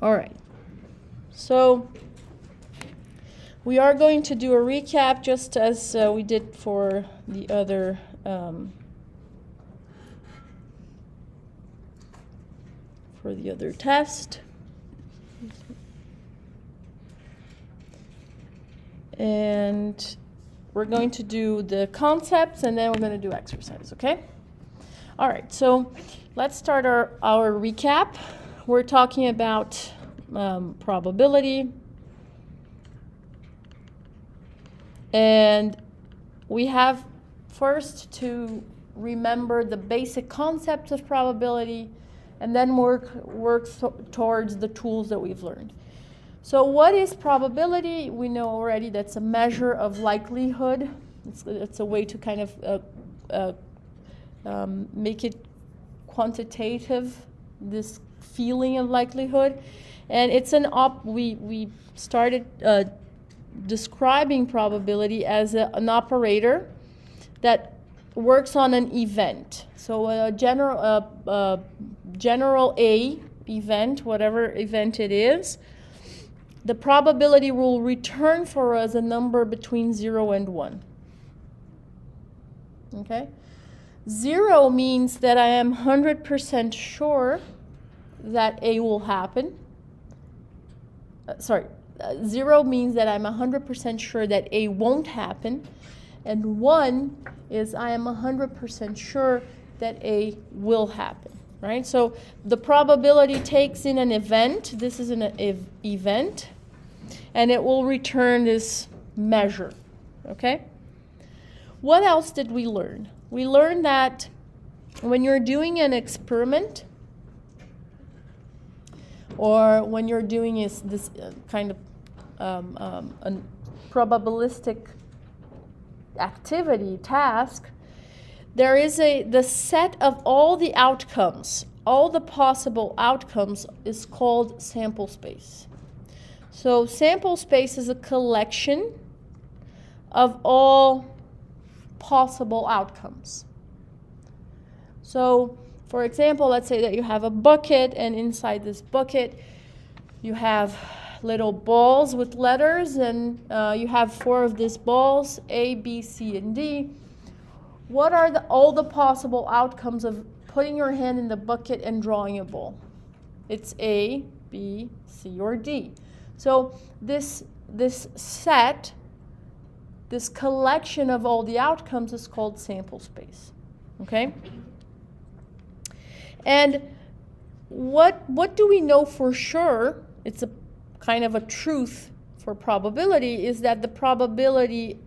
All right. So we are going to do a recap just as we did for the other test. And we're going to do the concepts and then we're going to do exercise, okay? All right, so let's start our recap. We're talking about probability. And we have first to remember the basic concepts of probability and then work towards the tools that we've learned. So what is probability? We know already that's a measure of likelihood. It's a way to kind of make it quantitative, this feeling of likelihood. And it's we started describing probability as an operator that works on an event. So a general A event, whatever event it is, the probability will return for us a number between 0 and 1. Okay? 0 means that I am 100% sure that A will happen. 0 means that I'm 100% sure that A won't happen. And 1 is I am 100% sure that A will happen. Right? So the probability takes in an event. This is an event. And it will return this measure. Okay? What else did we learn? We learned that when you're doing an experiment, or when you're doing this kind of a probabilistic activity, task, there is the set of all the outcomes, all the possible outcomes is called sample space. So sample space is a collection of all possible outcomes. So, for example, let's say that you have a bucket, and inside this bucket you have little balls with letters, and you have 4 of these balls, A, B, C, and D. What are all the possible outcomes of putting your hand in the bucket and drawing a ball? It's A, B, C, or D. So this set, this collection of all the outcomes is called sample space. Okay? And what do we know for sure? It's a kind of a truth for probability, is that the probability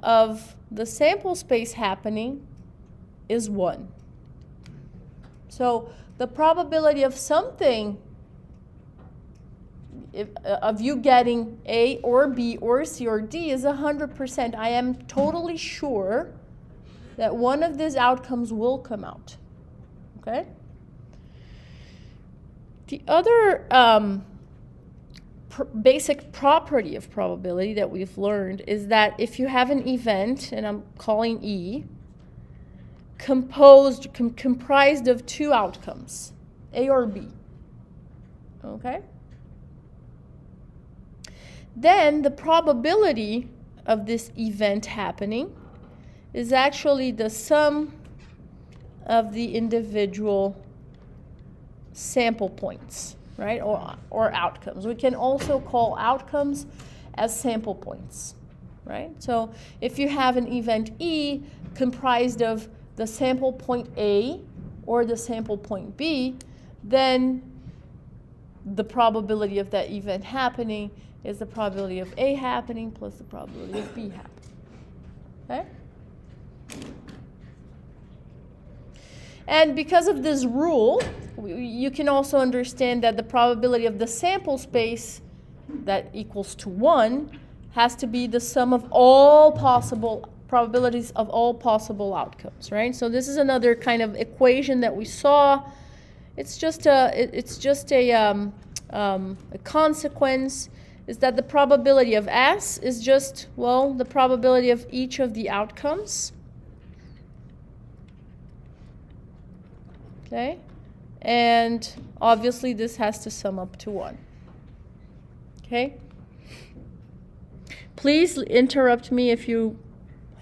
of the sample space happening is 1. So the probability of something, of you getting A or B or C or D is 100%. I am totally sure that one of these outcomes will come out. Okay? The other basic property of probability that we've learned is that if you have an event, and I'm calling E, comprised of 2 outcomes, A or B. Okay? Then the probability of this event happening is actually the sum of the individual sample points, right? Or outcomes. We can also call outcomes as sample points, right? So if you have an event E comprised of the sample point A or the sample point B, then the probability of that event happening is the probability of A happening plus the probability of B happening. Okay? And because of this rule, you can also understand that the probability of the sample space that equals to 1 has to be the sum of all possible probabilities of all possible outcomes, right? So this is another kind of equation that we saw. It's just a consequence is that the probability of S is just, well, the probability of each of the outcomes. Okay? and obviously this has to sum up to 1. Okay? Please interrupt me if you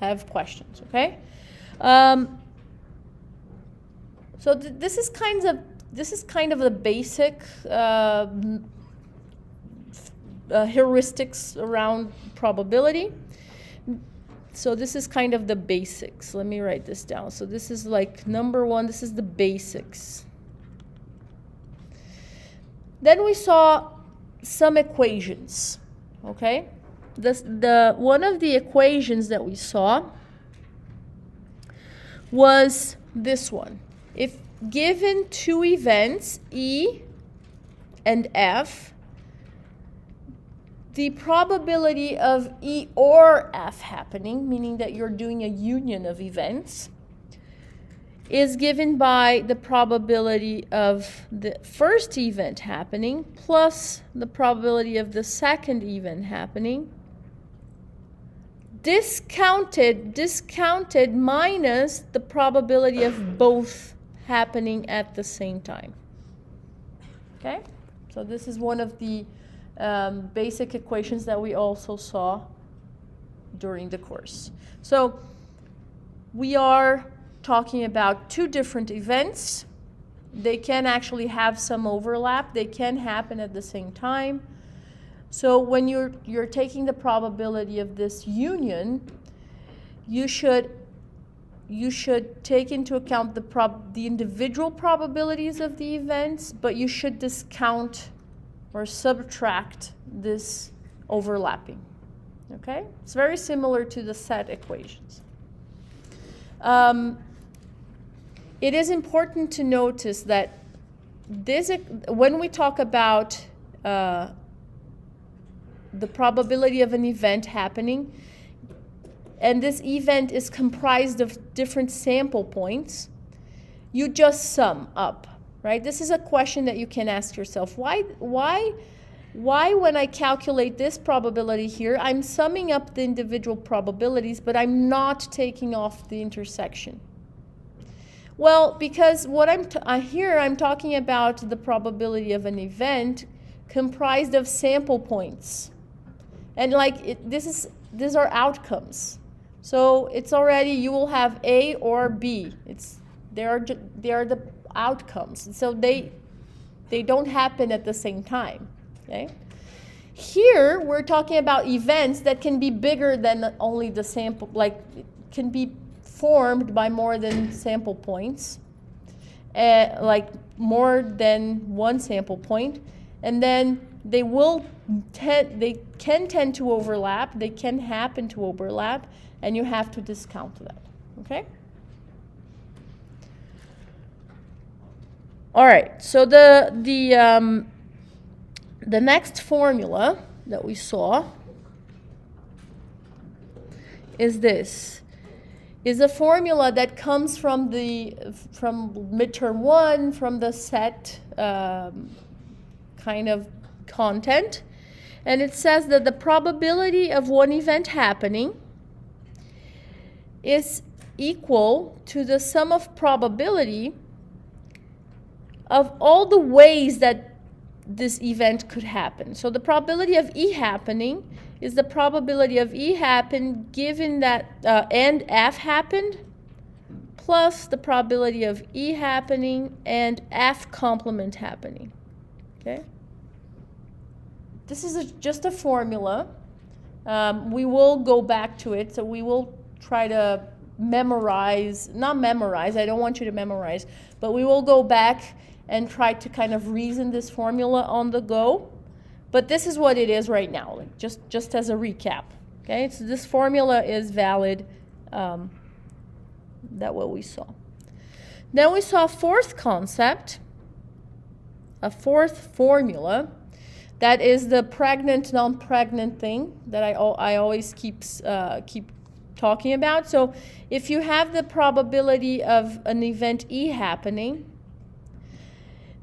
have questions, okay? So this is kind of the basic heuristics around probability. So this is kind of the basics. Let me write this down. So this is like number 1. This is the basics. Then we saw some equations, okay? One of the equations that we saw was this one. If given 2 events, E and F, the probability of E or F happening, meaning that you're doing a union of events, is given by the probability of the first event happening plus the probability of the second event happening, discounted minus the probability of both happening at the same time. Okay? So this is one of the basic equations that we also saw during the course. So we are talking about 2 different events. They can actually have some overlap. They can happen at the same time. So when you're taking the probability of this union, you should take into account the individual probabilities of the events, but you should discount or subtract this overlapping. Okay? It's very similar to the set equations. It is important to notice that when we talk about the probability of an event happening, and this event is comprised of different sample points, you just sum up, right? This is a question that you can ask yourself. Why when I calculate this probability here, I'm summing up the individual probabilities, but I'm not taking off the intersection? Well, because what I'm talking about the probability of an event comprised of sample points. And these are outcomes. So it's already, you will have A or B. They are the outcomes. So they don't happen at the same time. Okay? Here we're talking about events that can be bigger than only the sample, like it can be formed by more than sample points, like more than one sample point, and then they can tend to overlap, they can happen to overlap, and you have to discount that, okay? All right, so the next formula that we saw is this. Is a formula that comes from midterm 1, from the set kind of content. And it says that the probability of one event happening is equal to the sum of probability of all the ways that this event could happen. So the probability of E happening is the probability of E happened given that and F happened, plus the probability of E happening and F complement happening. Okay? This is just a formula. We will go back to it, so we will try to not memorize, I don't want you to memorize, but we will go back and try to kind of reason this formula on the go. But this is what it is right now, like just as a recap. Okay, so this formula is valid. That what we saw. Then we saw a fourth concept, a fourth formula, that is the pregnant, non-pregnant thing that I always keep talking about. So if you have the probability of an event E happening,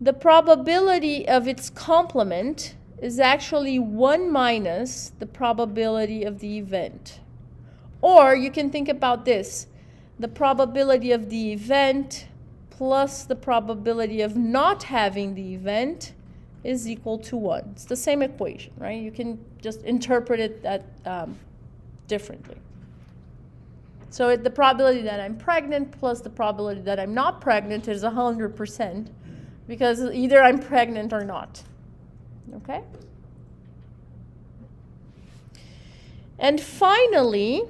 the probability of its complement is actually 1 minus the probability of the event. Or you can think about this, the probability of the event plus the probability of not having the event is equal to 1. It's the same equation, right? You can just interpret it that differently. So the probability that I'm pregnant plus the probability that I'm not pregnant is 100%, because either I'm pregnant or not. Okay? And finally,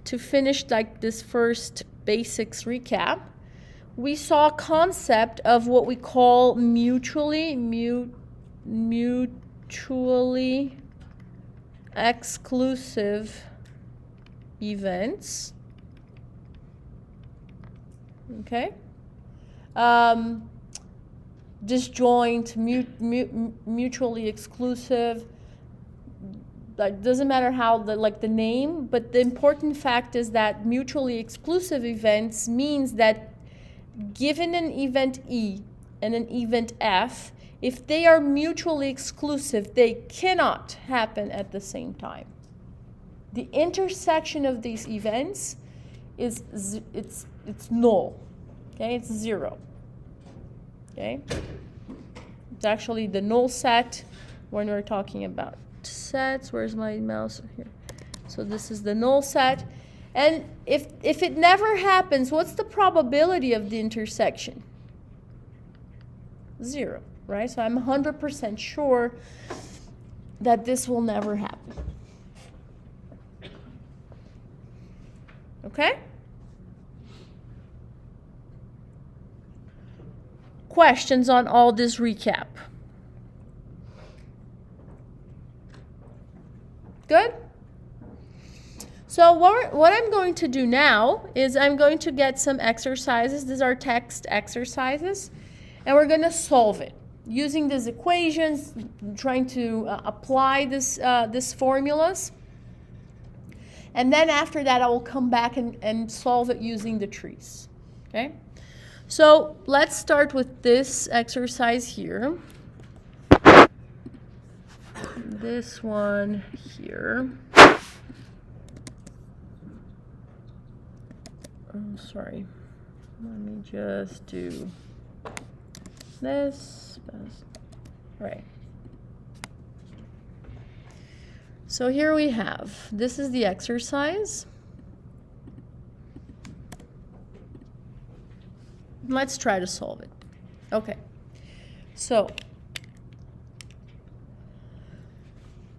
to finish like this first basics recap, we saw a concept of what we call mutually exclusive events. Okay? Disjoint, mutually exclusive. Like, doesn't matter how the name, but the important fact is that mutually exclusive events means that given an event E and an event F, if they are mutually exclusive, they cannot happen at the same time. The intersection of these events is it's null. Okay, it's 0. Okay, it's actually the null set when we're talking about sets. Where's my mouse? Here. So this is the null set. And if it never happens, what's the probability of the intersection? 0, right? So I'm 100% sure that this will never happen. Okay? Questions on all this recap? Good? So what I'm going to do now is I'm going to get some exercises. These are text exercises. And we're going to solve it using these equations, trying to apply these formulas. And then after that, I will come back and solve it using the trees. Okay? So let's start with this exercise here. This one here. I'm sorry. Let me just do this. Right. So here we have, this is the exercise. Let's try to solve it. Okay. So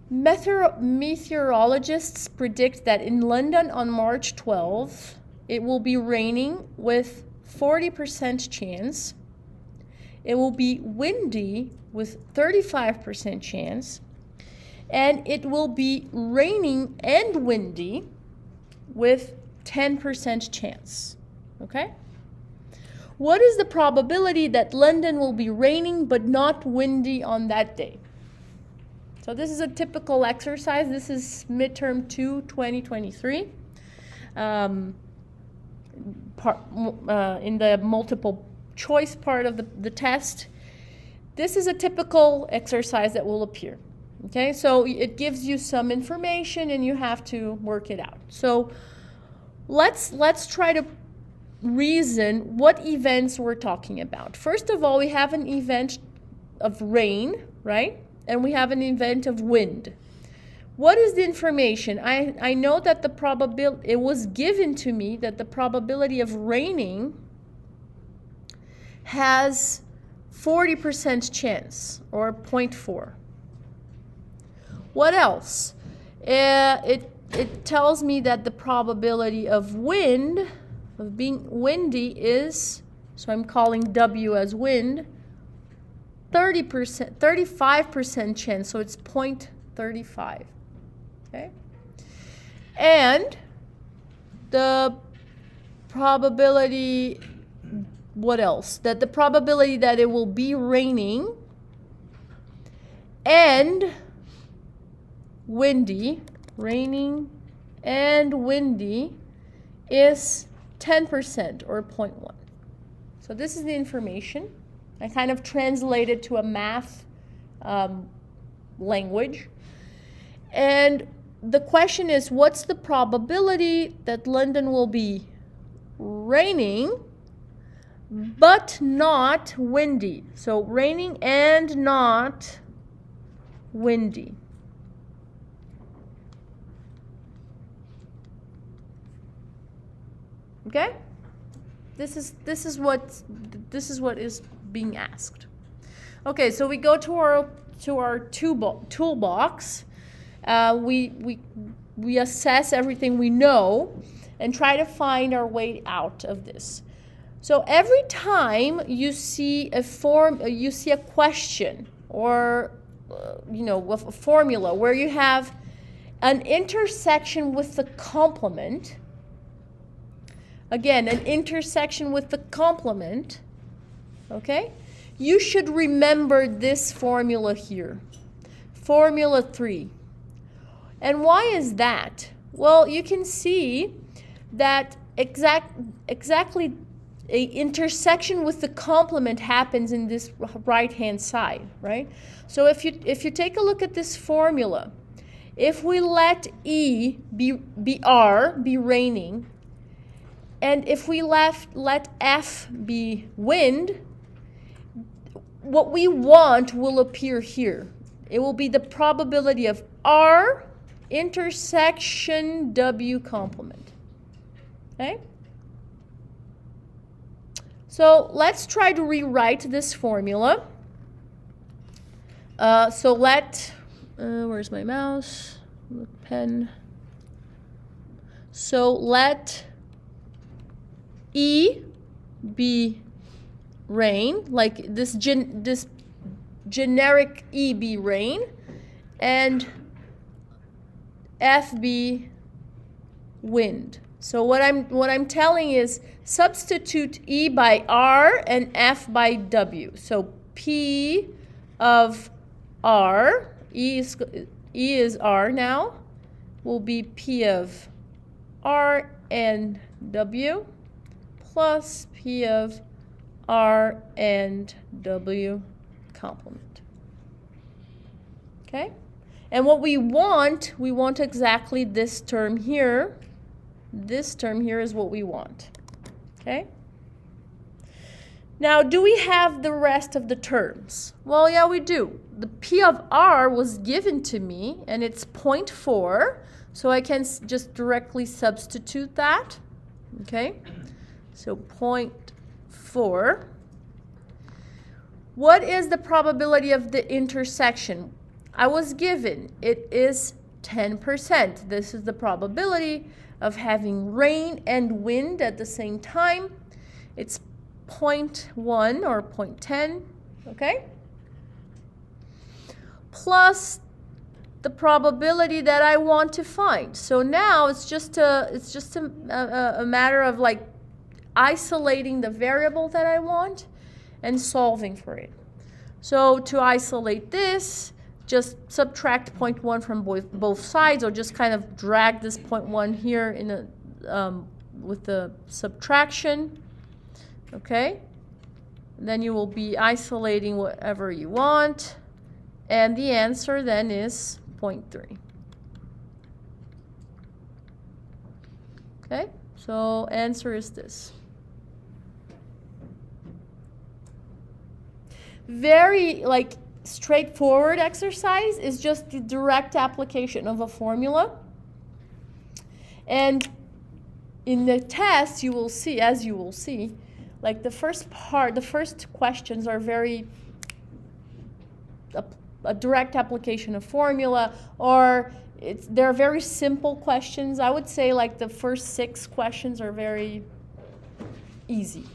meteorologists predict that in London on March 12th, it will be raining with 40% chance. It will be windy with 35% chance. And it will be raining and windy with 10% chance. Okay? What is the probability that London will be raining but not windy on that day? So this is a typical exercise. This is midterm 2, 2023. In the multiple choice part of the test. This is a typical exercise that will appear. Okay, so it gives you some information and you have to work it out. So let's try to reason what events we're talking about. First of all, we have an event of rain, right? And we have an event of wind. What is the information? I know that the probability, it was given to me that the probability of raining has 40% chance, or 0.4. What else? It tells me that the probability of wind, of being windy is, so I'm calling W as wind, 30%, 35% chance, so it's 0.35. Okay? And the probability, what else? That the probability that it will be raining and windy, raining and windy is 10% or 0.1. So this is the information. I kind of translated to a math language. And the question is, what's the probability that London will be raining but not windy. So raining and not windy. Okay? This is what is being asked. Okay, so we go to our toolbox. We assess everything we know and try to find our way out of this. So every time you see a question or with a formula where you have an intersection with the complement, again, an intersection with the complement, okay? You should remember this formula here, formula 3. And why is that? Well, you can see that exactly an intersection with the complement happens in this right-hand side, right? So if you take a look at this formula, if we let E be R, be raining, and if we let F be wind, what we want will appear here. It will be the probability of R intersection W complement. Okay? So let's try to rewrite this formula. Where's my mouse? Pen. So let E be rain, like this generic E be rain, and F be wind. So what I'm telling is substitute E by R and F by W. So P of R, E is R now, will be P of R and W plus P of R and W complement. Okay? And what we want exactly this term here. This term here is what we want. Okay? Now, do we have the rest of the terms? Well, yeah, we do. The P of R was given to me, and it's 0.4, so I can just directly substitute that. Okay? So 0.4. What is the probability of the intersection? I was given, it is 10%. This is the probability of having rain and wind at the same time. It's 0.1 or 0.10, okay? Plus the probability that I want to find. So now it's just a matter of like isolating the variable that I want and solving for it. So to isolate this, just subtract 0.1 from both sides, or just kind of drag this 0.1 here in with the subtraction. Okay? Then you will be isolating whatever you want, and the answer then is 0.3. Okay? So answer is this. Very straightforward exercise, is just the direct application of a formula. And in the test, you will see, like the first questions are very a direct application of formula, or they're very simple questions. I would say like the first 6 questions are very easy.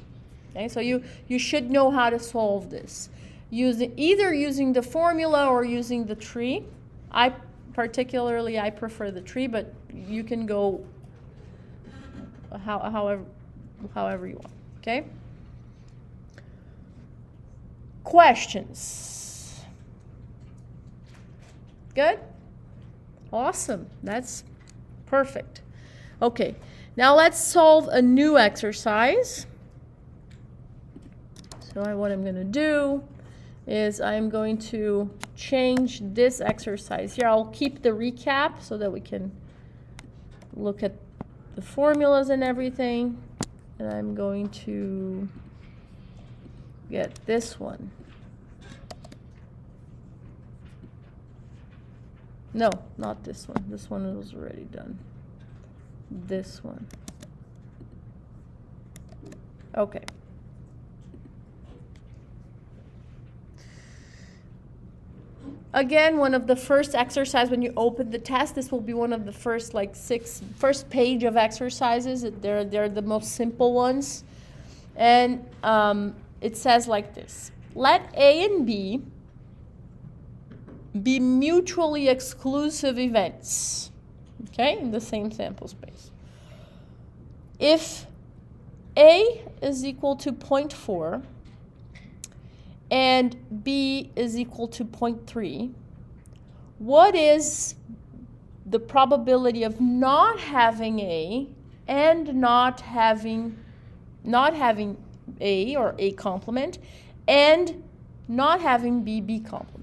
Okay, so you should know how to solve this. Either using the formula or using the tree. I prefer the tree, but you can go however you want. Okay? Questions? Good? Awesome. That's perfect. Okay. Now let's solve a new exercise. So what I'm going to do is I'm going to change this exercise here. I'll keep the recap so that we can look at the formulas and everything. And I'm going to get this one. No, not this one. This one was already done. This one. Okay. Again, one of the first exercise when you open the test, this will be one of the first first page of exercises. They're the most simple ones. And it says like this. Let A and B be mutually exclusive events, okay, in the same sample space. If A is equal to 0.4 and B is equal to 0.3, what is the probability of not having A and not having A or A complement and not having B complement?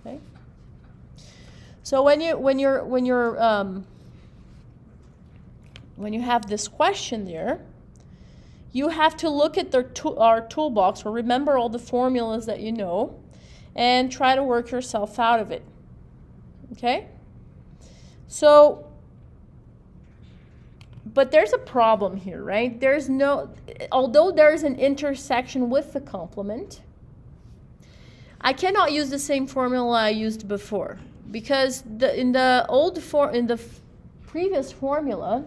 Okay. So when you have this question there, you have to look at our toolbox, or remember all the formulas that you know, and try to work yourself out of it. Okay? So, but there's a problem here, right? Although there's an intersection with the complement, I cannot use the same formula I used before, because in the previous formula,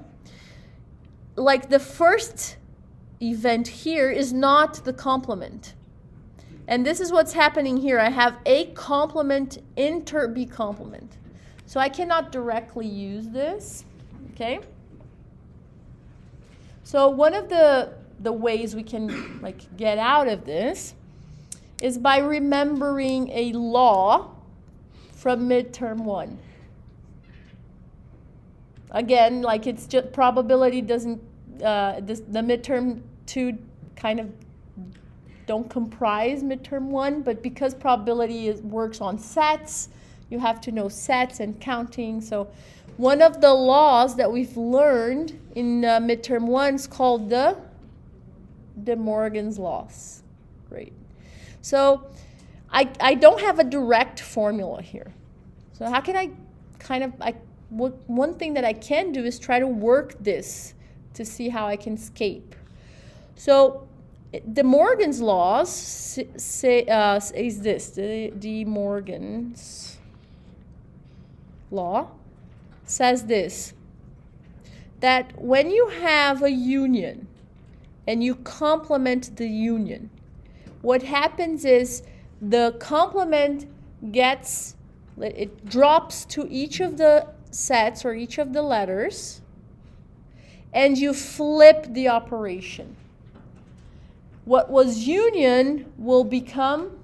like the first event here is not the complement. And this is what's happening here. I have A complement inter B complement. So I cannot directly use this, okay? So one of the ways we can get out of this is by remembering a law from midterm 1. Again, it's just probability doesn't, the midterm 2 kind of don't comprise midterm 1, but because probability works on sets, you have to know sets and counting. So one of the laws that we've learned in midterm 1 is called the De Morgan's laws. Great. So I don't have a direct formula here. So how can I one thing that I can do is try to work this to see how I can escape. So De Morgan's laws says this. De Morgan's law says this, that when you have a union and you complement the union, what happens is the complement drops to each of the sets or each of the letters, and you flip the operation. What was union will become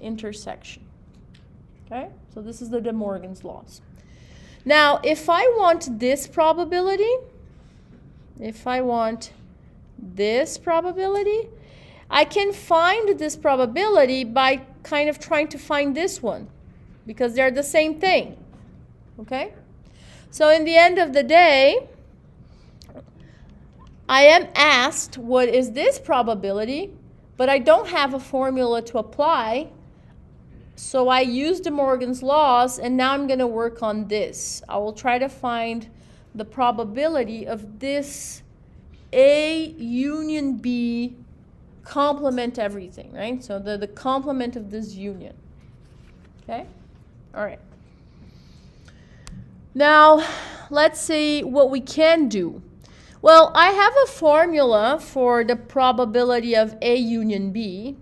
intersection. Okay? So this is the De Morgan's laws. Now, if I want this probability, I can find this probability by kind of trying to find this one, because they're the same thing. Okay? So in the end of the day, I am asked what is this probability, but I don't have a formula to apply. So I used De Morgan's laws, and now I'm going to work on this. I will try to find the probability of this A union B complement everything, right? So the complement of this union. Okay? All right. Now, let's see what we can do. Well, I have a formula for the probability of A union B.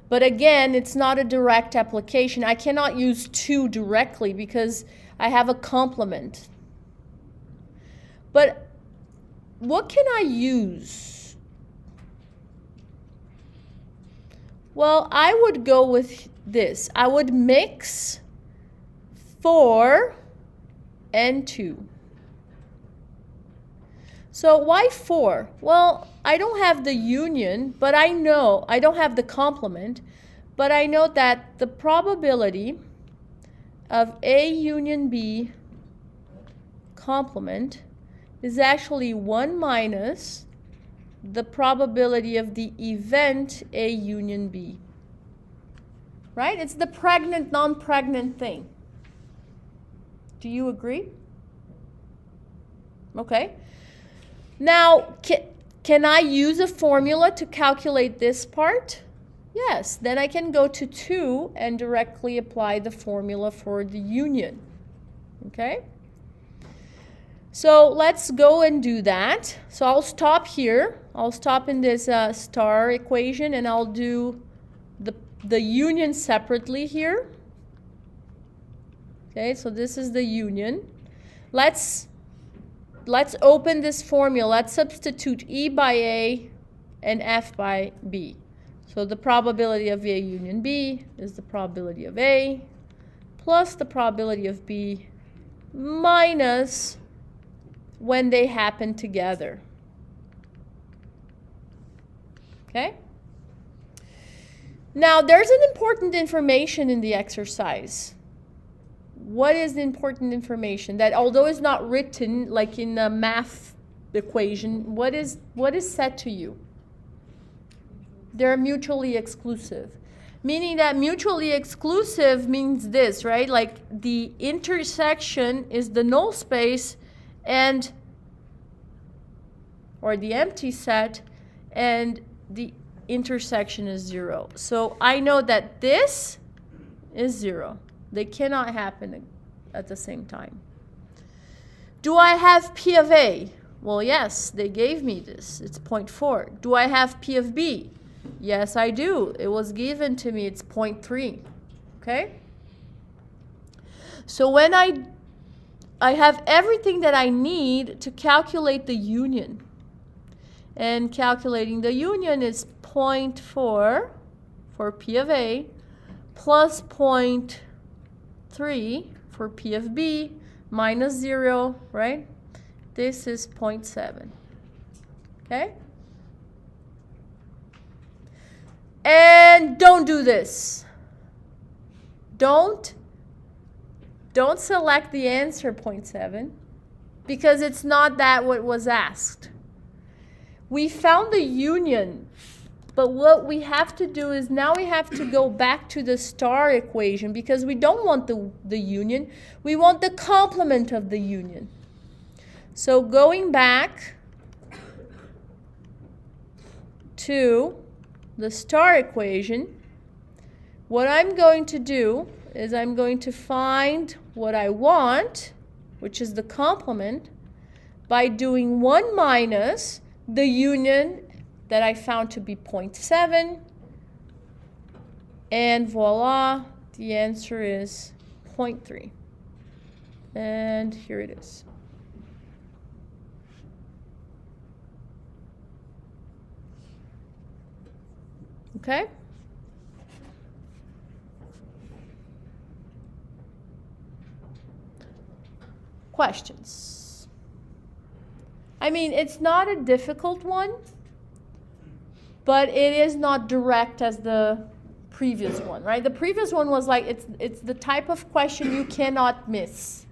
But again, it's not a direct application. I cannot use 2 directly because I have a complement. But what can I use? Well, I would go with this. I would mix 4 and 2. So why 4? Well, I don't have the union, but I know, I don't have the complement, but I know that the probability of A union B complement is actually 1 minus the probability of the event A union B. Right? It's the pregnant, non-pregnant thing. Do you agree? Okay. Now, can I use a formula to calculate this part? Yes. Then I can go to 2 and directly apply the formula for the union. Okay? So let's go and do that. So I'll stop here. I'll stop in this star equation, and I'll do the union separately here. Okay, so this is the union. Let's open this formula. Let's substitute E by A and F by B. So the probability of A union B is the probability of A plus the probability of B minus when they happen together. Okay? Now, there's an important information in the exercise. What is the important information? That although it's not written like in a math equation, what is said to you? They're mutually exclusive. Meaning that mutually exclusive means this, right? Like the intersection is the null space and, or the empty set, and the intersection is 0. So I know that this is 0. They cannot happen at the same time. Do I have P of A? Well, yes, they gave me this. It's 0.4. Do I have P of B? Yes, I do. It was given to me. It's 0.3. Okay? So when I have everything that I need to calculate the union. And calculating the union is 0.4 for P of A plus 0.3 for P of B minus 0, right? This is 0.7. Okay? And don't do this. Don't select the answer 0.7 because it's not that what was asked. We found the union, but what we have to do is now we have to go back to the star equation because we don't want the union. We want the complement of the union. So going back to the star equation, what I'm going to do is I'm going to find what I want, which is the complement, by doing 1 minus the union that I found to be 0.7, and voila, the answer is 0.3. And here it is. Okay? Questions? I mean, it's not a difficult one, but it is not direct as the previous one, right? The previous one was like, it's the type of question you cannot miss.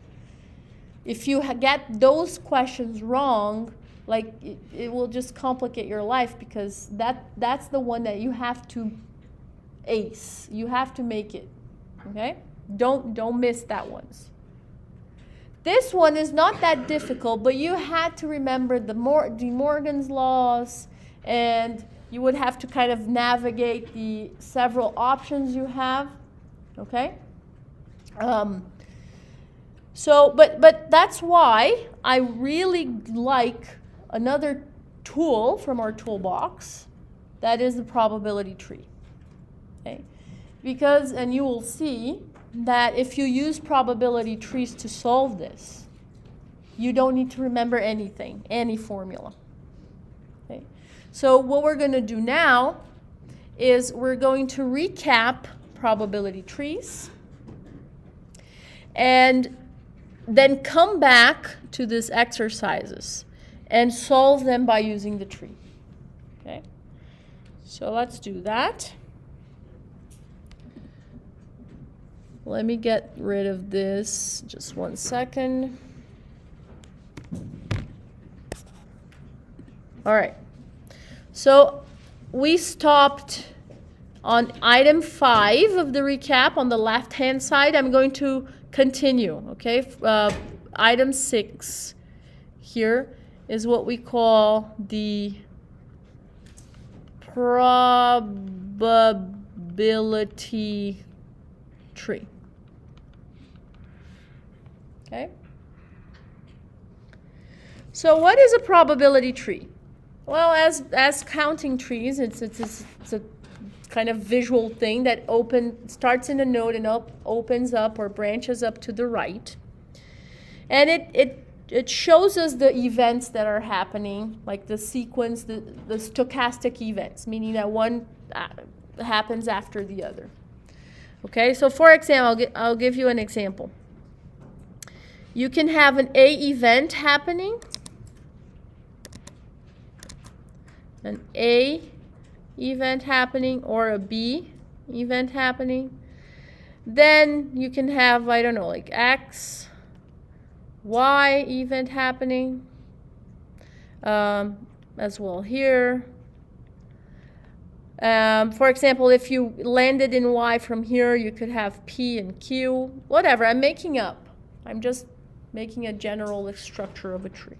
If you get those questions wrong, like it will just complicate your life because that's the one that you have to ace. You have to make it, okay? Don't miss that one. This one is not that difficult, but you had to remember De Morgan's laws, and you would have to kind of navigate the several options you have, okay? But that's why I really like another tool from our toolbox, that is the probability tree, okay? Because, and you will see that if you use probability trees to solve this, you don't need to remember anything, any formula. Okay? So what we're going to do now is we're going to recap probability trees and then come back to these exercises and solve them by using the tree. Okay? So let's do that. Let me get rid of this, just 1 second. All right. So we stopped on item 5 of the recap on the left-hand side. I'm going to continue, okay? Item 6 here is what we call the probability tree. Okay? So what is a probability tree? Well, as counting trees, it's a kind of visual thing that starts in a node and opens up or branches up to the right. And it shows us the events that are happening, like the sequence, the stochastic events, meaning that one happens after the other. Okay, so for example, I'll give you an example. You can have an A event happening, an A event happening, or a B event happening. Then you can have, I don't know, like X, Y event happening as well here. For example, if you landed in Y from here, you could have P and Q, whatever. I'm making up. I'm just making a general structure of a tree.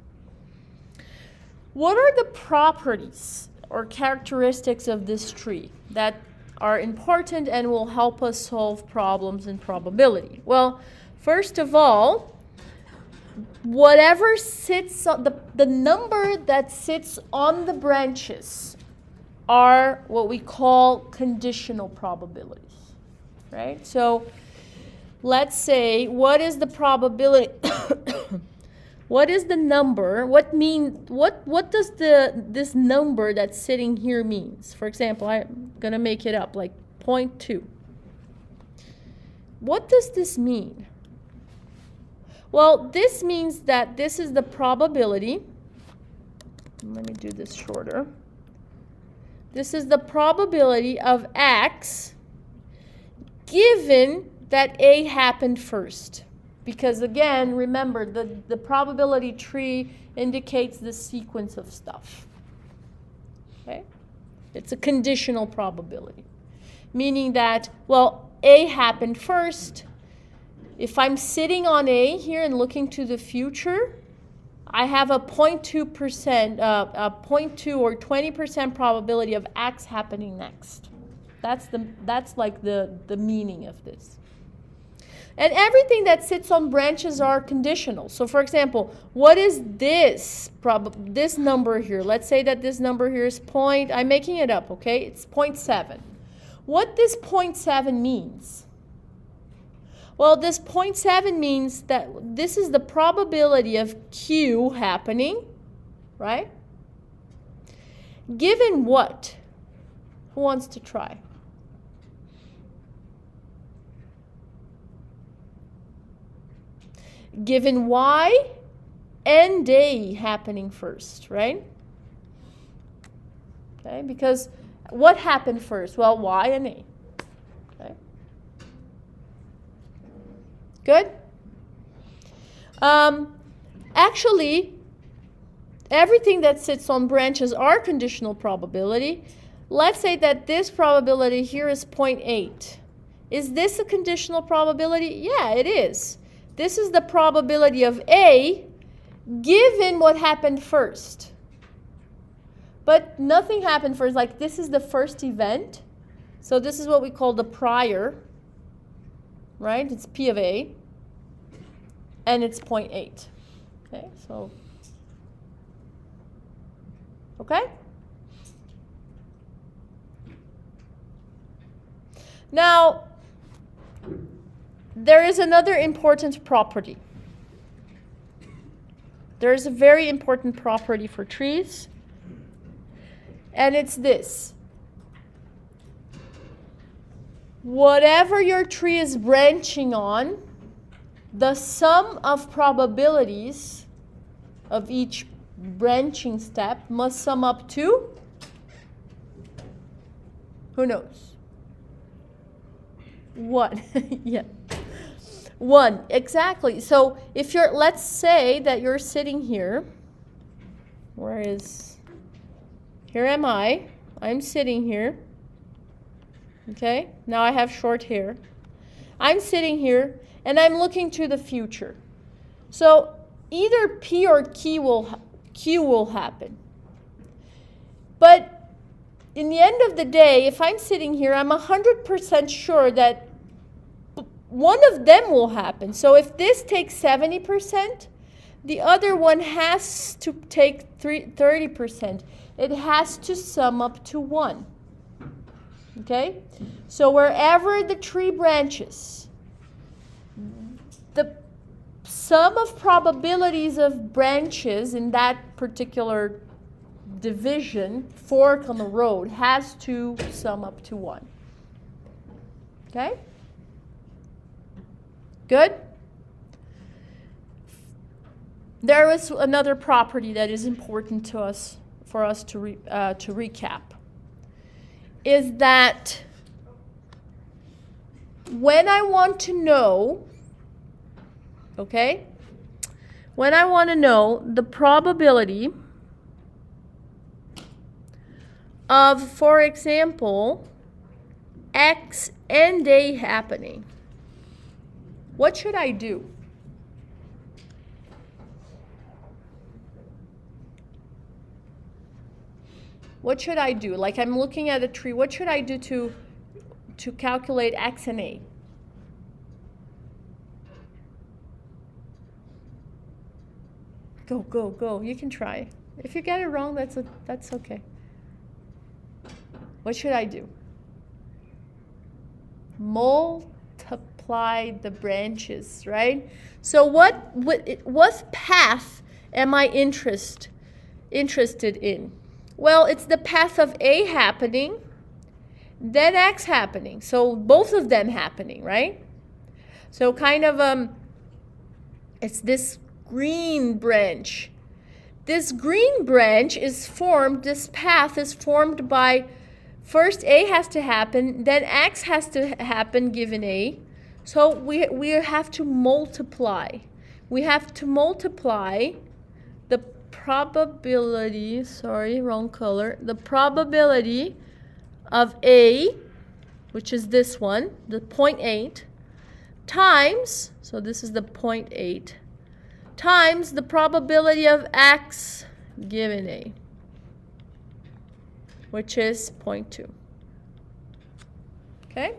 What are the properties or characteristics of this tree that are important and will help us solve problems in probability? Well, first of all, whatever sits on the number that sits on the branches are what we call conditional probabilities, right? So let's say, what is the probability? What is the number? What does this number that's sitting here means? For example, I'm gonna make it up, like 0.2. What does this mean? Well, this means that this is the probability. Let me do this shorter. This is the probability of X given that A happened first. Because again, remember, the probability tree indicates the sequence of stuff. Okay? It's a conditional probability. Meaning that, well, A happened first. If I'm sitting on A here and looking to the future, I have a 0.2%, a 0.2 or 20% probability of X happening next. That's like the meaning of this. And everything that sits on branches are conditional. So for example, what is this number here? Let's say that this number here is I'm making it up, okay? It's 0.7. What this 0.7 means? Well, this 0.7 means that this is the probability of Q happening, right? Given what? Who wants to try? Given Y and A happening first, right? Okay, because what happened first? Well, Y and A. Okay. Good? Actually, everything that sits on branches are conditional probability. Let's say that this probability here is 0.8. Is this a conditional probability? Yeah, it is. This is the probability of A given what happened first. But nothing happened first. Like this is the first event. So this is what we call the prior, right? It's P of A. And it's 0.8. Okay, so, okay? Now, there is another important property. There is a very important property for trees, and it's this. Whatever your tree is branching on, the sum of probabilities of each branching step must sum up to, who knows? 1. Yeah. 1, exactly. So if you're, let's say that you're sitting here. Here's here am I. I'm sitting here. Okay? Now I have short hair. I'm sitting here, and I'm looking to the future. So either P or Q will happen. But in the end of the day, if I'm sitting here, I'm 100% sure that one of them will happen. So if this takes 70%, the other one has to take 30%. It has to sum up to 1. Okay? So wherever the tree branches, the sum of probabilities of branches in that particular division, fork on the road, has to sum up to 1. Okay? Good? There is another property that is important to us, for us to recap, is that when I want to know, okay, when I want to know the probability of, for example, X and A happening, what should I do? What should I do? Like, I'm looking at a tree. What should I do to calculate X and A? Go, go, go. You can try. If you get it wrong, that's okay. What should I do? Multiply the branches, right? So what path am I interested in? Well, it's the path of A happening, then X happening. So both of them happening, right? So kind of it's this green branch. This green branch is formed, this path is formed by, first A has to happen, then X has to happen given A. So we have to multiply. We have to multiply the probability, sorry, wrong color, the probability of A, which is this one, the 0.8, times, so this is the 0.8, times the probability of X given A, which is 0.2. Okay?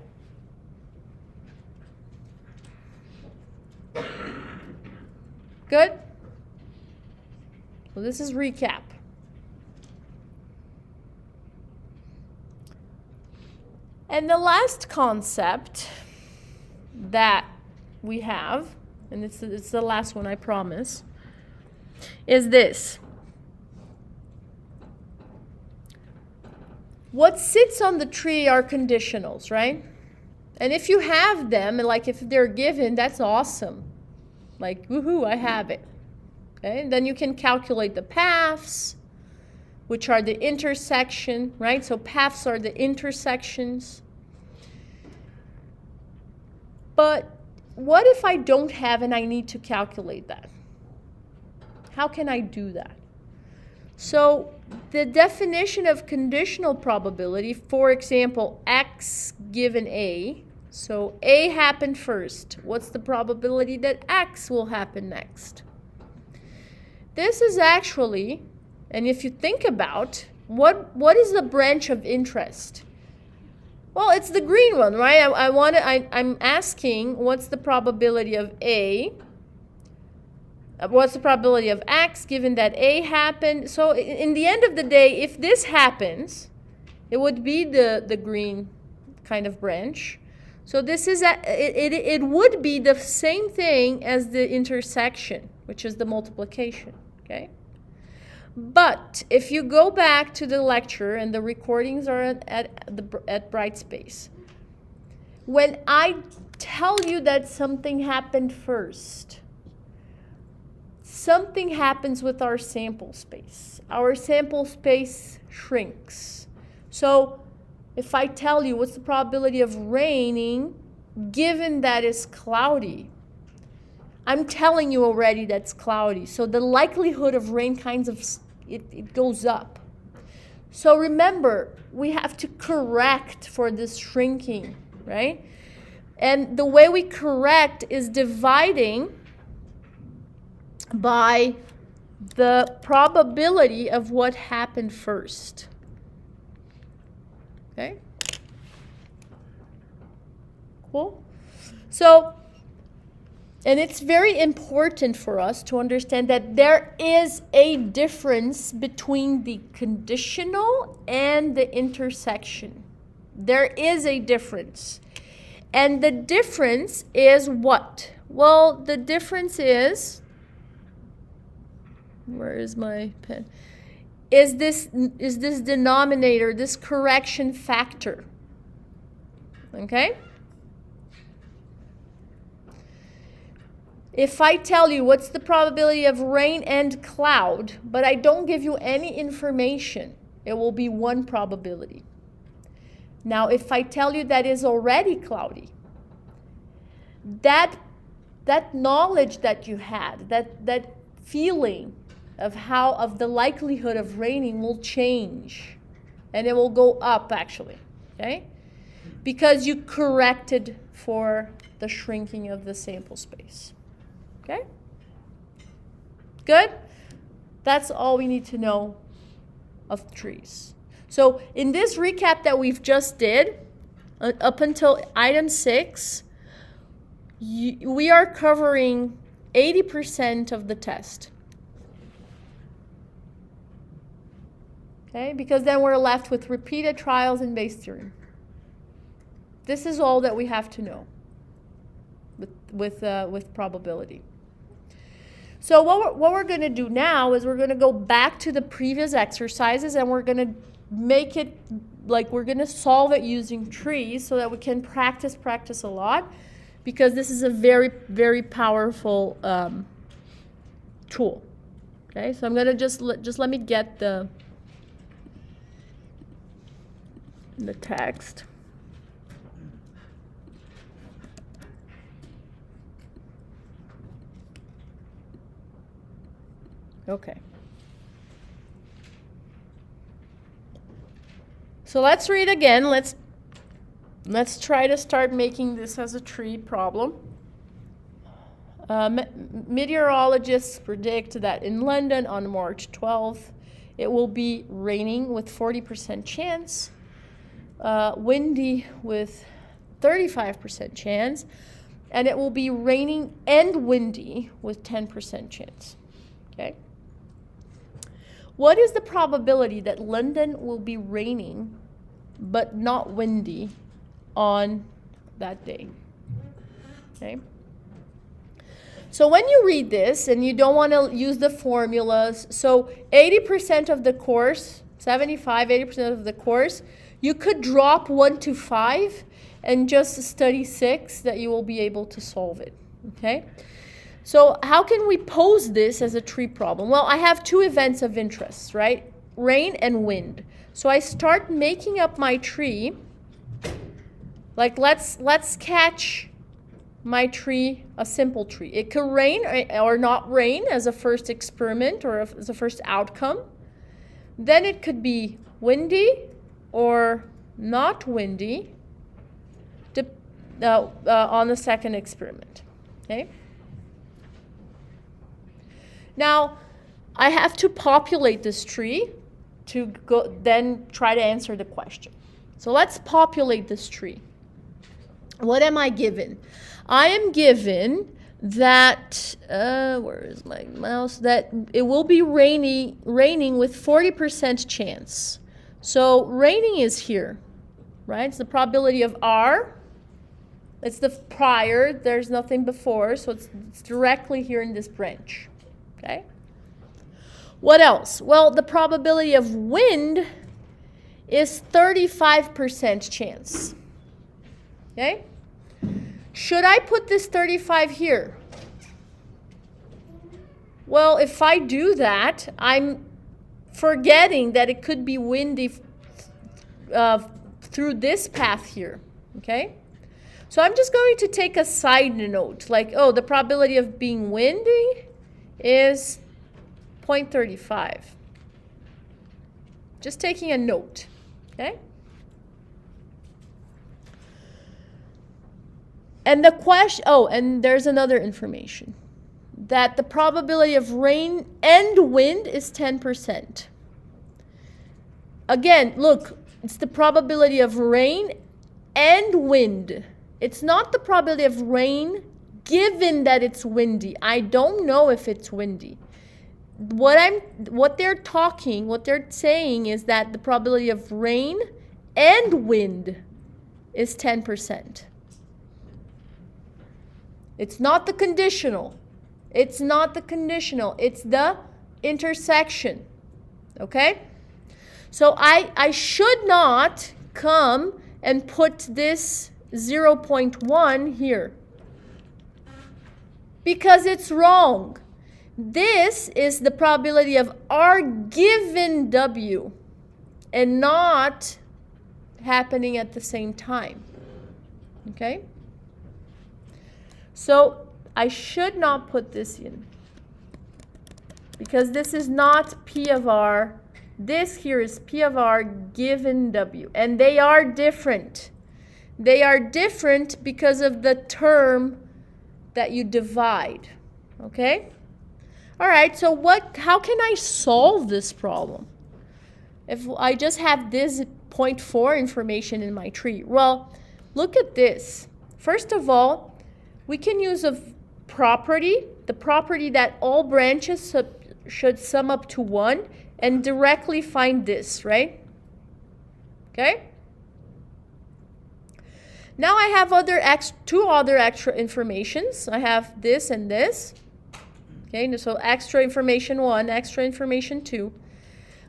Good? So this is recap. And the last concept that we have, and it's the last one, I promise, is this. What sits on the tree are conditionals, right? And if you have them, and like if they're given, that's awesome. Like, woohoo, I have it. Okay? And then you can calculate the paths, which are the intersection, right? So paths are the intersections. But what if I don't have and I need to calculate that? How can I do that? So the definition of conditional probability, for example, X given A, so A happened first. What's the probability that X will happen next? This is actually, and if you think about, what is the branch of interest? Well, it's the green one, right? I'm asking what's the probability of A, what's the probability of X given that A happened. So in the end of the day, if this happens, it would be the green kind of branch. So this is it would be the same thing as the intersection, which is the multiplication, okay? But if you go back to the lecture, and the recordings are at Brightspace, when I tell you that something happened first, something happens with our sample space. Our sample space shrinks. So if I tell you what's the probability of raining given that it's cloudy, I'm telling you already that's cloudy. So the likelihood of rain it goes up. So remember, we have to correct for this shrinking, right? And the way we correct is dividing by the probability of what happened first. Okay? Cool? So, and it's very important for us to understand that there is a difference between the conditional and the intersection. There is a difference. And the difference is what? Well, the difference is, where is my pen? Is this denominator, this correction factor. Okay? If I tell you what's the probability of rain and cloud, but I don't give you any information, it will be one probability. Now, if I tell you that is already cloudy, that knowledge that you had, that feeling of the likelihood of raining will change, and it will go up actually, okay? Because you corrected for the shrinking of the sample space. Okay? Good? That's all we need to know of trees. So in this recap that we've just did, up until item 6, we are covering 80% of the test. Okay? Because then we're left with repeated trials and Bayes' theorem. This is all that we have to know with probability. So what we're going to do now is we're going to go back to the previous exercises, and we're going to make it like we're going to solve it using trees so that we can practice a lot, because this is a very, very powerful tool. Okay, so I'm going to just let me get the text. Okay. So let's read again. Let's try to start making this as a tree problem. Meteorologists predict that in London on March 12th, it will be raining with 40% chance, windy with 35% chance, and it will be raining and windy with 10% chance. Okay? What is the probability that London will be raining but not windy on that day? Okay. So when you read this, and you don't want to use the formulas, so 80% of the course, 80% of the course, you could drop 1 to 5 and just study 6 that you will be able to solve it. Okay. So how can we pose this as a tree problem? Well, I have 2 events of interest, right? Rain and wind. So I start making up my tree. Like let's catch my tree, a simple tree. It could rain or not rain as a first experiment or as a first outcome. Then it could be windy or not windy on the second experiment. Okay? Now, I have to populate this tree to go, then try to answer the question. So let's populate this tree. What am I given? I am given that, where is my mouse? That it will be raining with 40% chance. So raining is here, right? It's the probability of R. It's the prior. There's nothing before, so it's directly here in this branch. Okay. What else? Well, the probability of wind is 35% chance. Okay? Should I put this 35 here? Well, if I do that, I'm forgetting that it could be windy through this path here. Okay? So I'm just going to take a side note, like, oh, the probability of being windy is 0.35. Just taking a note, okay? And the question, oh, and there's another information, that the probability of rain and wind is 10%. Again, look, it's the probability of rain and wind. It's not the probability of rain given that it's windy. I don't know if it's windy. What they're saying is that the probability of rain and wind is 10%. It's not the conditional. It's not the conditional. It's the intersection. Okay? So I should not come and put this 0.1 here, because it's wrong. This is the probability of R given W and not happening at the same time. Okay? So I should not put this in, because this is not P of R. This here is P of R given W. And they are different. They are different because of the term that you divide. Okay? All right, so how can I solve this problem if I just have this 0.4 information in my tree? Well, look at this. First of all, we can use a property, the property that all branches should sum up to 1, and directly find this, right? Okay? Now I have two other extra informations. I have this and this. Okay, so extra information 1, extra information 2.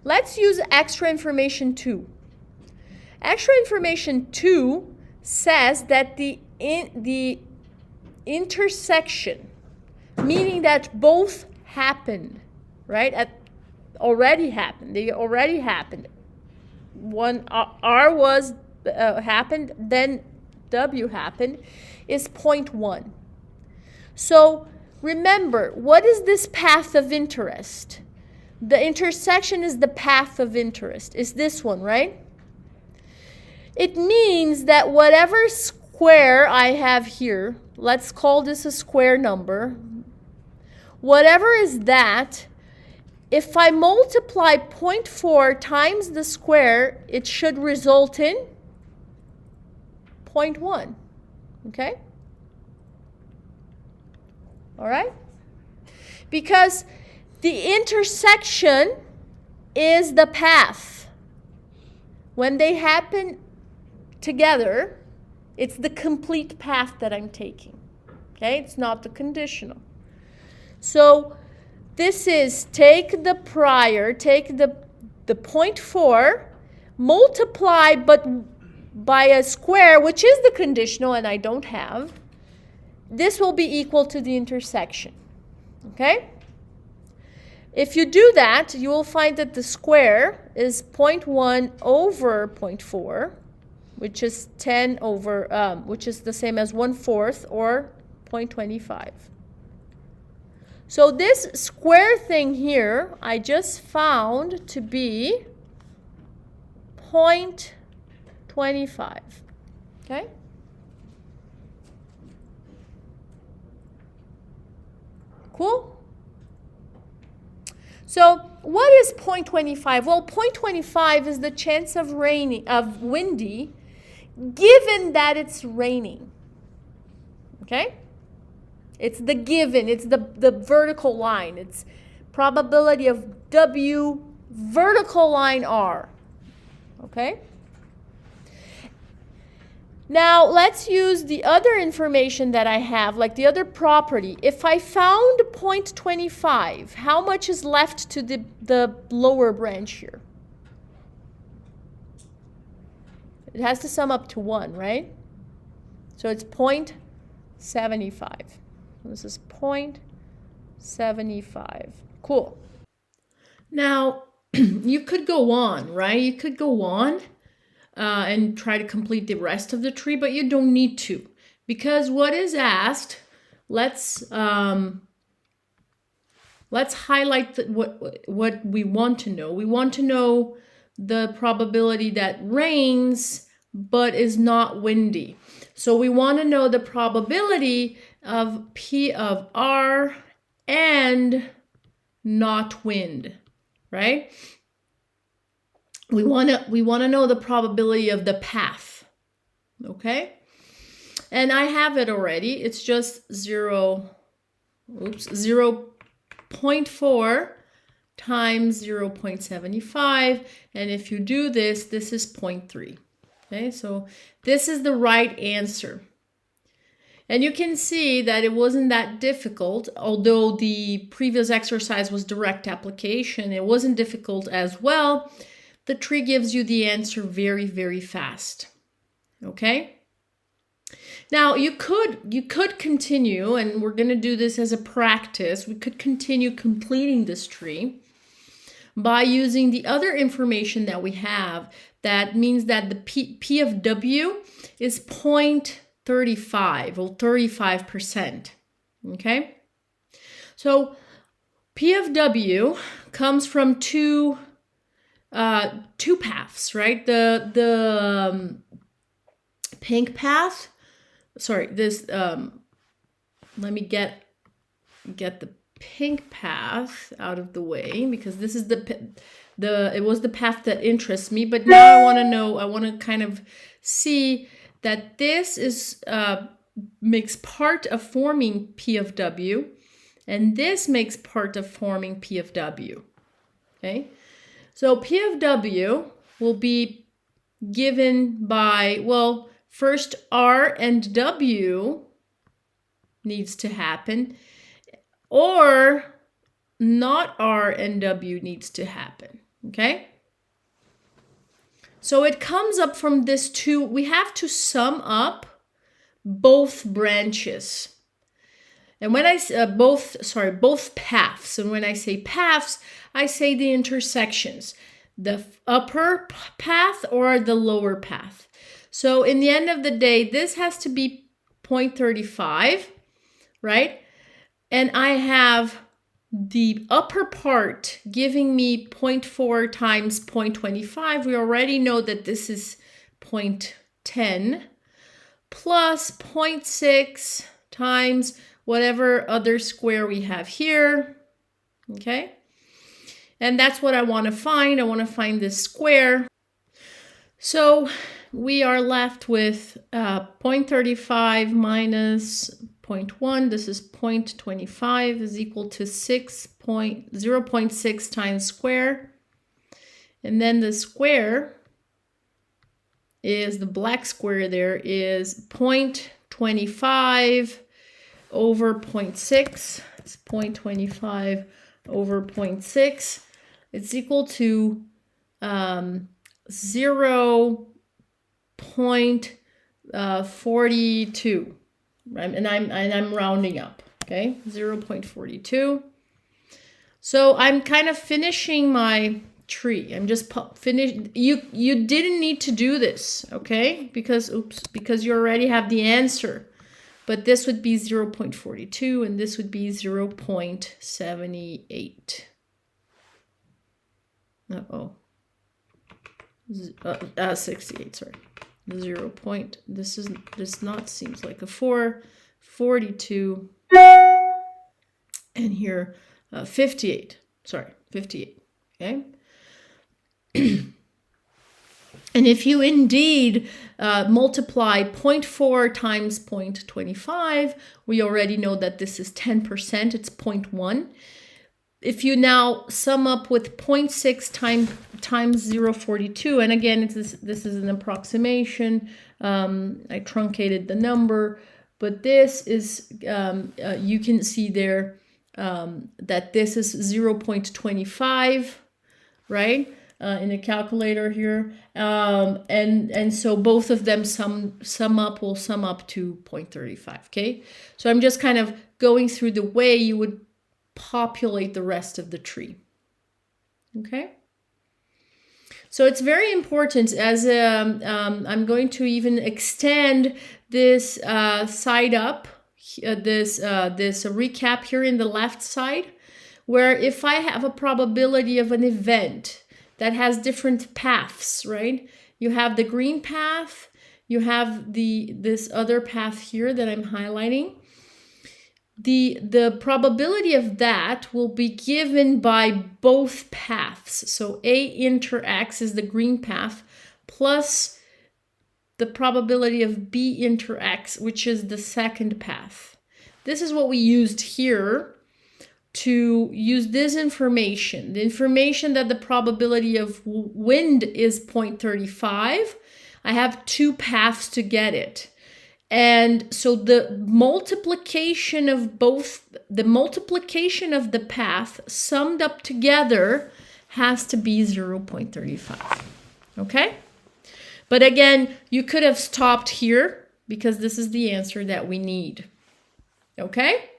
Let's use extra information 2. Extra information 2 says that the intersection, meaning that both happened, right? Already happened. They already happened. One R was happened, then W happened, is 0.1. So remember, what is this path of interest? The intersection is the path of interest. Is this one, right? It means that whatever square I have here, let's call this a square number, whatever is that, if I multiply 0.4 times the square, it should result in 0.1. Okay? All right? Because the intersection is the path. When they happen together, it's the complete path that I'm taking. Okay? It's not the conditional. So this is take the 0.4, multiply but by a square, which is the conditional, and I don't have. This will be equal to the intersection. Okay? If you do that, you will find that the square is 0.1 over 0.4, which is 10 over, which is the same as 1/4 or 0.25. So this square thing here, I just found to be 0.25. Okay? Cool? So what is 0.25? Well, 0.25 is the chance of windy, given that it's raining. Okay? It's the given. It's the vertical line. It's probability of W vertical line R. Okay? Now, let's use the other information that I have, like the other property. If I found 0.25, how much is left to the lower branch here? It has to sum up to 1, right? So it's 0.75. This is 0.75. Cool. Now, you could go on, right? You could go on and try to complete the rest of the tree, but you don't need to. Because what is asked, let's highlight what we want to know. We want to know the probability that rains but is not windy. So we want to know the probability of P of R and not wind, right? We want to know the probability of the path, okay? And I have it already. It's just 0.4 times 0.75. And if you do this, this is 0.3. Okay, so this is the right answer. And you can see that it wasn't that difficult, although the previous exercise was direct application. It wasn't difficult as well. The tree gives you the answer very, very fast. Okay? Now you could continue, and we're going to do this as a practice. We could continue completing this tree by using the other information that we have. That means that the P of W is 0.35 or 35%. Okay? So P of W comes from two paths, right? The pink path. Sorry, this. Let me get the pink path out of the way, because this is it was the path that interests me. But now I want to know. I want to kind of see that this is makes part of forming P of W, and this makes part of forming P of W. Okay. So P of W will be given by, well, first R and W needs to happen, or not R and W needs to happen, okay? So it comes up from this two. We have to sum up both branches. And when I say both paths, and when I say paths, I say the intersections, the upper path or the lower path. So in the end of the day, this has to be 0.35, right? And I have the upper part giving me 0.4 times 0.25. We already know that this is 0.10 plus 0.6 times whatever other square we have here, okay? And that's what I want to find. I want to find this square. So we are left with 0.35 minus 0.1. This is 0.25 is equal to 0.6 times square. And then the square is, the black square there is 0.25 over 0.6. It's 0.25 over 0.6. It's equal to 0.42, right? And I'm rounding up, okay? 0.42. So I'm kind of finishing my tree. I'm just finished. You didn't need to do this, okay? Because you already have the answer. But this would be 0.42 and this would be 0.78. Uh-oh. 68, sorry. This not seems like a 4. 42. And here, 58. Sorry, 58. Okay. And if you indeed multiply 0.4 times 0.25, we already know that this is 10%, it's 0.1. If you now sum up with 0.6 times 0.42, and again, this is an approximation, I truncated the number, but this is, you can see there that this is 0.25, right? In the calculator here, and so both of them will sum up to 0.35. Okay, so I'm just kind of going through the way you would populate the rest of the tree. Okay, so it's very important, as I'm going to even extend this side up, this recap here in the left side, where if I have a probability of an event that has different paths, right? You have the green path, you have this other path here that I'm highlighting. The probability of that will be given by both paths. So A inter X is the green path plus the probability of B inter X, which is the second path. This is what we used here to use this information. The information that the probability of wind is 0.35. I have two paths to get it. And so the multiplication of the path summed up together has to be 0.35. Okay? But again, you could have stopped here because this is the answer that we need. Okay?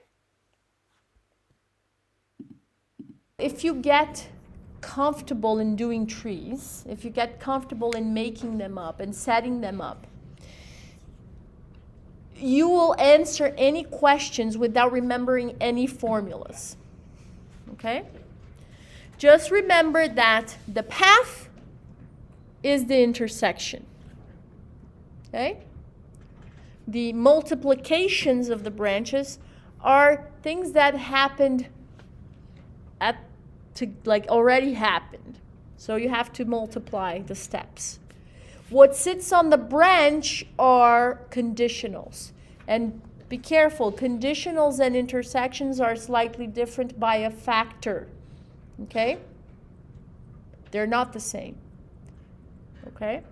If you get comfortable in doing trees, if you get comfortable in making them up and setting them up, you will answer any questions without remembering any formulas. Okay? Just remember that the path is the intersection. Okay? The multiplications of the branches are things that happened already happened. So you have to multiply the steps. What sits on the branch are conditionals. And be careful, conditionals and intersections are slightly different by a factor. Okay? They're not the same. Okay?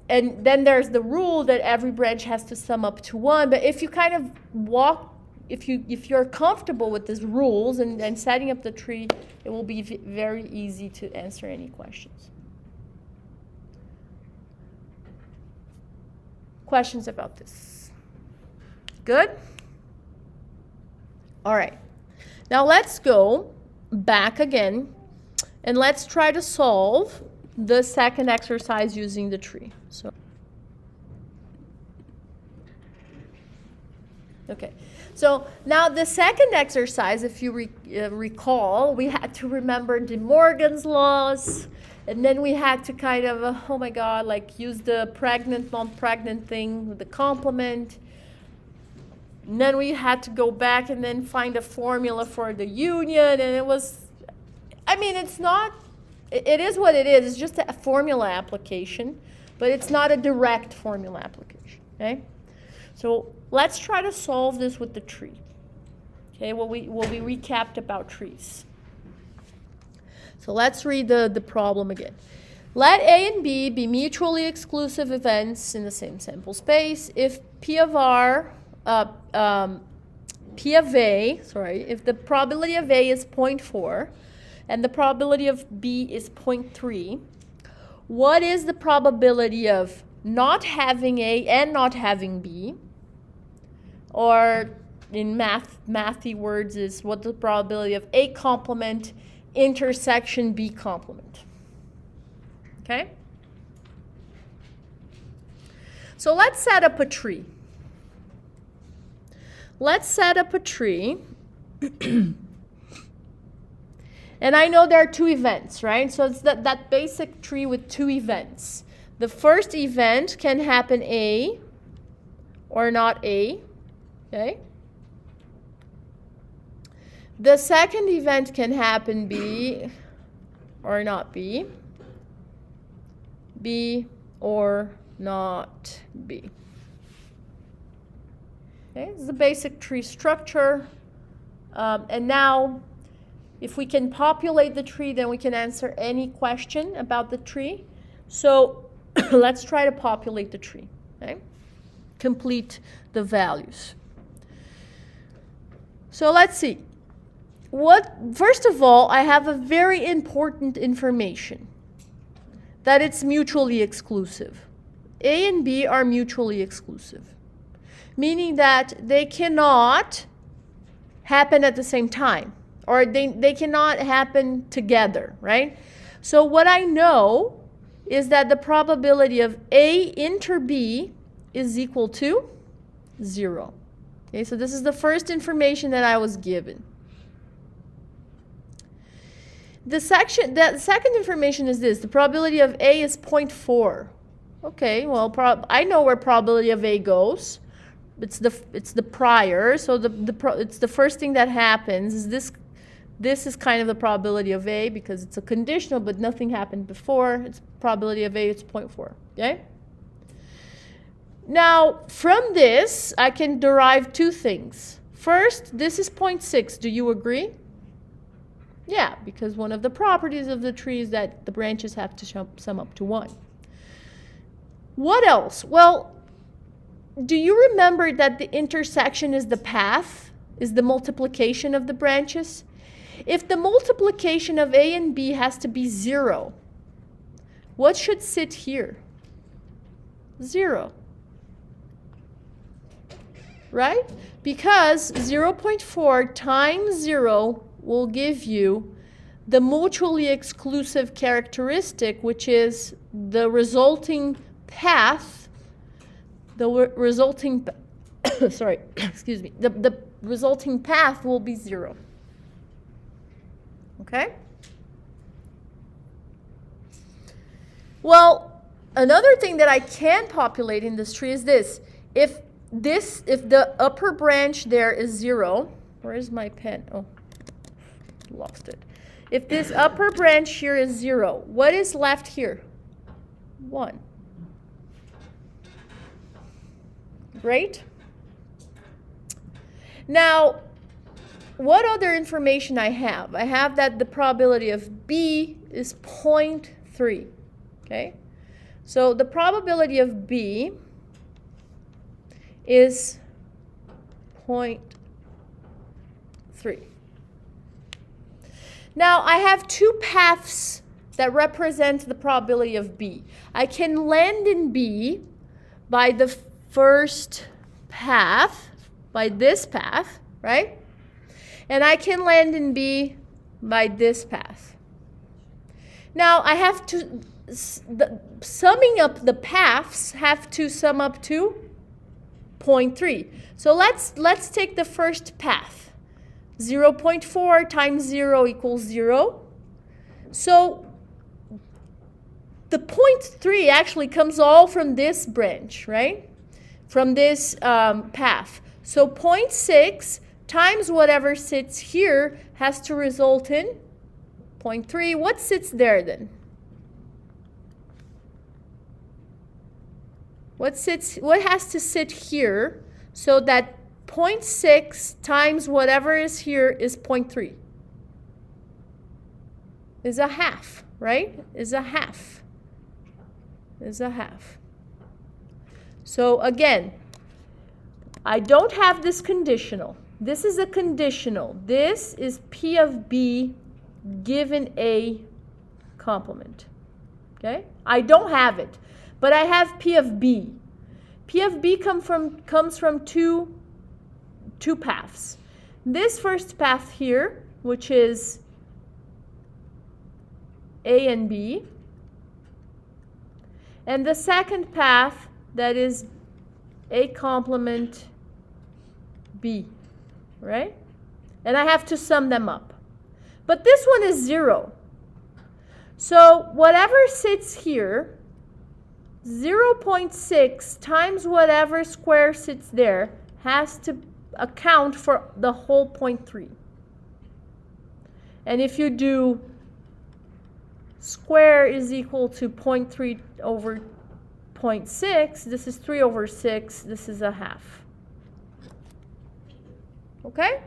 And then there's the rule that every branch has to sum up to 1. But if you kind of if you're comfortable with these rules and setting up the tree, it will be very easy to answer any questions. Questions about this? Good? All right. Now let's go back again and let's try to solve the second exercise using the tree. So, okay. So now the second exercise, if you recall, we had to remember De Morgan's laws, and then we had to kind of, oh my God, like use the pregnant, non-pregnant thing with the complement. And then we had to go back and then find a formula for the union, and it was, I mean, it's not, it is what it is. It's just a formula application, but it's not a direct formula application, okay? So let's try to solve this with the tree. Okay, what we recapped about trees. So let's read the problem again. Let A and B be mutually exclusive events in the same sample space. If P of A, if the probability of A is 0.4 and the probability of B is 0.3, what is the probability of not having A and not having B? Or in mathy words is what the probability of A complement intersection B complement. Okay? So let's set up a tree. Let's set up a tree. And I know there are two events, right? So it's that basic tree with two events. The first event can happen A or not A. Okay? The second event can happen B or not B. B or not B. Okay, this is the basic tree structure. And now, if we can populate the tree, then we can answer any question about the tree. So let's try to populate the tree. Okay? Complete the values. So let's see. First of all, I have a very important information, that it's mutually exclusive. A and B are mutually exclusive, meaning that they cannot happen at the same time, or they cannot happen together, right? So what I know is that the probability of A inter B is equal to 0. Okay, so this is the first information that I was given. the second information is this. The probability of A is 0.4. Okay, well, I know where probability of A goes. It's the prior, so it's the first thing that happens is this is kind of the probability of A because it's a conditional, but nothing happened before. It's probability of A, it's 0.4, okay? Now, from this, I can derive two things. First, this is 0.6. Do you agree? Yeah, because one of the properties of the tree is that the branches have to sum up to 1. What else? Well, do you remember that the intersection is the path, is the multiplication of the branches? If the multiplication of A and B has to be 0, what should sit here? 0. Right? Because 0.4 times 0 will give you the mutually exclusive characteristic, which is the resulting path, the resulting path will be 0. Okay? Well, another thing that I can populate in this tree is this. If the upper branch there is 0, where is my pen? Oh, lost it. If this upper branch here is 0, what is left here? 1. Great. Now, what other information I have? I have that the probability of B is 0.3. Okay? So the probability of B is 0.3. Now, I have two paths that represent the probability of B. I can land in B by the first path, by this path, right? And I can land in B by this path. Now, I have to, summing up the paths have to sum up to 0.3. So let's take the first path. 0.4 times 0 equals 0. So the 0.3 actually comes all from this branch, right? From this path. So 0.6 times whatever sits here has to result in 0.3. What sits there then? What has to sit here so that 0.6 times whatever is here is 0.3? Is a half, right? Is a half. Is a half. So again, I don't have this conditional. This is a conditional. This is P of B given A complement. Okay? I don't have it, but I have P of B. P of B comes from two paths. This first path here, which is A and B, and the second path that is A complement B, right? And I have to sum them up. But this one is 0. So whatever sits here, 0.6 times whatever square sits there has to account for the whole 0.3. And if you do square is equal to 0.3 over 0.6, this is 3 over 6, this is a half. Okay?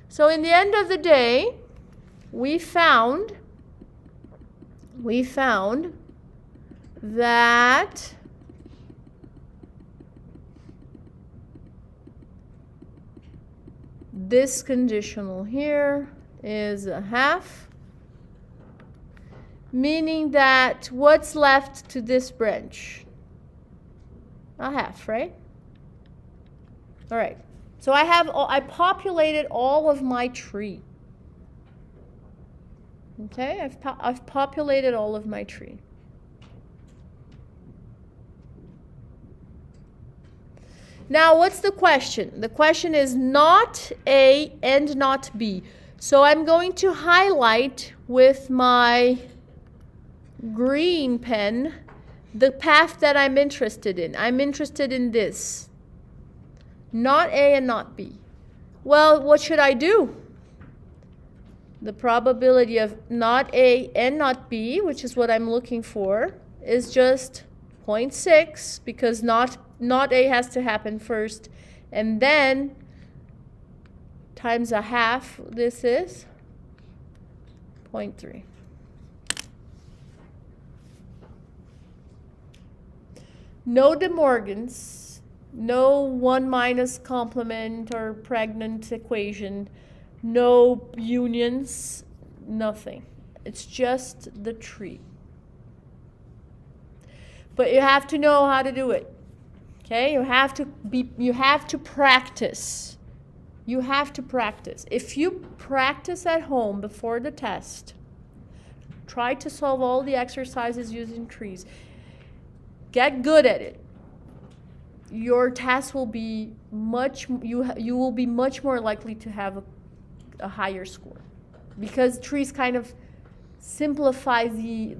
So in the end of the day, we found that this conditional here is a half, meaning that what's left to this branch? A half, right? All right. So I populated all of my tree. Okay, I've populated all of my tree. Now, what's the question? The question is not A and not B. So I'm going to highlight with my green pen the path that I'm interested in. I'm interested in this. Not A and not B. Well, what should I do? The probability of not A and not B, which is what I'm looking for, is just 0.6 because not A has to happen first, and then times a half, this is 0.3. No De Morgans, no 1 minus complement or pregnant equation, no unions, nothing. It's just the tree. But you have to know how to do it. Okay? You have to practice. You have to practice. If you practice at home before the test, try to solve all the exercises using trees. Get good at it. Your test will be you will be much more likely to have a higher score, because trees kind of simplify the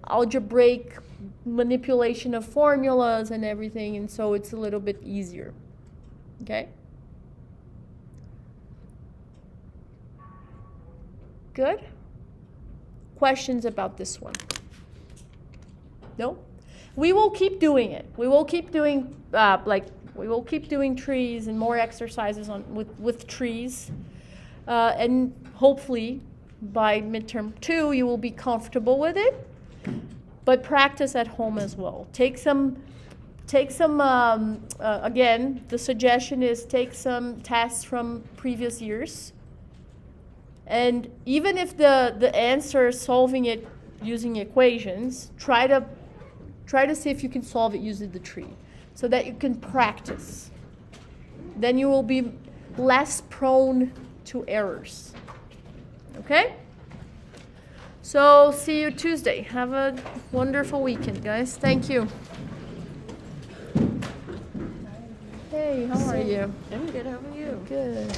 algebraic manipulation of formulas and everything, and so it's a little bit easier. Okay? Good? Questions about this one? No? We will keep doing it. We will keep doing we will keep doing trees and more exercises with trees, and hopefully by midterm 2 you will be comfortable with it. But practice at home as well. Take some. Again, the suggestion is take some tests from previous years, and even if the answer is solving it using equations, try to see if you can solve it using the tree, so that you can practice. Then you will be less prone to errors. Okay? So see you Tuesday. Have a wonderful weekend, guys. Thank you. Hey, how are you? I'm good. How are you? Good.